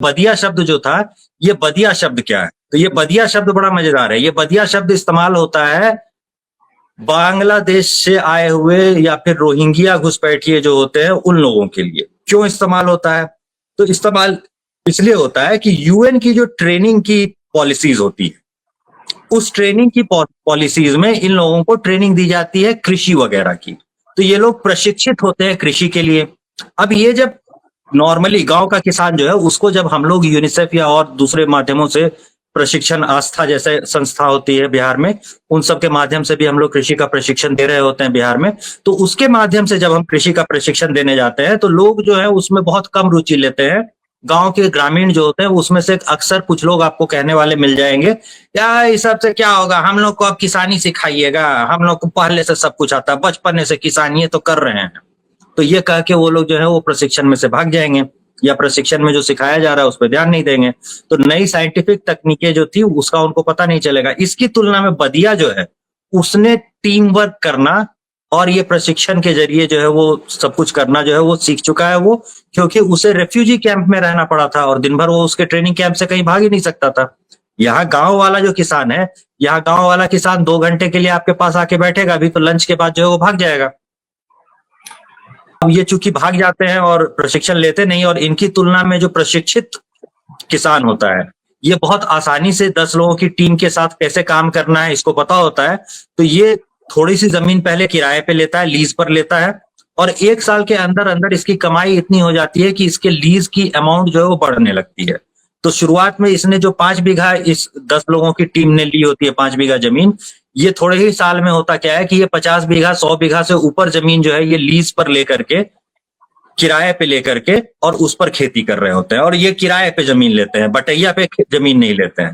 बदिया शब्द जो था, ये बदिया शब्द क्या है? तो ये बदिया शब्द बड़ा मजेदार है। ये बदिया शब्द इस्तेमाल होता है बांग्लादेश से आए हुए या फिर रोहिंग्या घुसपैठिए जो होते हैं उन लोगों के लिए। क्यों इस्तेमाल होता है? तो इस्तेमाल इसलिए होता है कि यूएन की जो ट्रेनिंग की पॉलिसीज होती है, उस ट्रेनिंग की पॉलिसीज में इन लोगों को ट्रेनिंग दी जाती है कृषि वगैरह की। तो ये लोग प्रशिक्षित होते हैं कृषि के लिए। अब ये जब नॉर्मली गांव का किसान जो है उसको जब हम लोग यूनिसेफ या और दूसरे माध्यमों से प्रशिक्षण, आस्था जैसे संस्था होती है बिहार में, उन सब के माध्यम से भी हम लोग कृषि का प्रशिक्षण दे रहे होते हैं बिहार में। तो उसके माध्यम से जब हम कृषि का प्रशिक्षण देने जाते हैं तो लोग जो है उसमें बहुत कम रुचि लेते हैं। गांव के ग्रामीण जो होते हैं उसमें से अक्सर कुछ लोग आपको कहने वाले मिल जाएंगे, या इस सब से क्या होगा, हम लोग को अब किसानी सिखाइएगा, हम लोग को पहले से सब कुछ आता है, बचपन से किसानी तो कर रहे हैं। तो ये कह के वो लोग जो है वो प्रशिक्षण में से भाग जाएंगे, या प्रशिक्षण में जो सिखाया जा रहा है उस पर ध्यान नहीं देंगे। तो नई साइंटिफिक तकनीकें जो थी उसका उनको पता नहीं चलेगा। इसकी तुलना में बदिया जो है उसने टीम वर्क करना और ये प्रशिक्षण के जरिए जो है वो सब कुछ करना जो है वो सीख चुका है वो, क्योंकि उसे रेफ्यूजी कैंप में रहना पड़ा था और दिन भर वो उसके ट्रेनिंग कैंप से कहीं भाग ही नहीं सकता था। यहाँ गांव वाला जो किसान है, यहाँ गांव वाला किसान 2 घंटे के लिए आपके पास आके बैठेगा, अभी तो लंच के बाद जो है वो भाग जाएगा। अब ये चूंकि भाग जाते हैं और प्रशिक्षण लेते नहीं, और इनकी तुलना में जो प्रशिक्षित किसान होता है ये बहुत आसानी से 10 लोगों की टीम के साथ कैसे काम करना है इसको पता होता है। तो ये थोड़ी सी जमीन पहले किराए पे लेता है, लीज पर लेता है, और 1 साल के अंदर अंदर इसकी कमाई इतनी हो जाती है कि इसके लीज की अमाउंट जो है वो बढ़ने लगती है। तो शुरुआत में इसने जो 5 बीघा इस 10 लोगों की टीम ने ली होती है, 5 बीघा जमीन, ये थोड़े ही साल में होता क्या है कि ये 50 बीघा 100 बीघा से ऊपर जमीन जो है ये लीज पर लेकर के, किराए पे लेकर के, और उस पर खेती कर रहे होते हैं। और ये किराए पे जमीन लेते हैं, बटैया पे जमीन नहीं लेते हैं।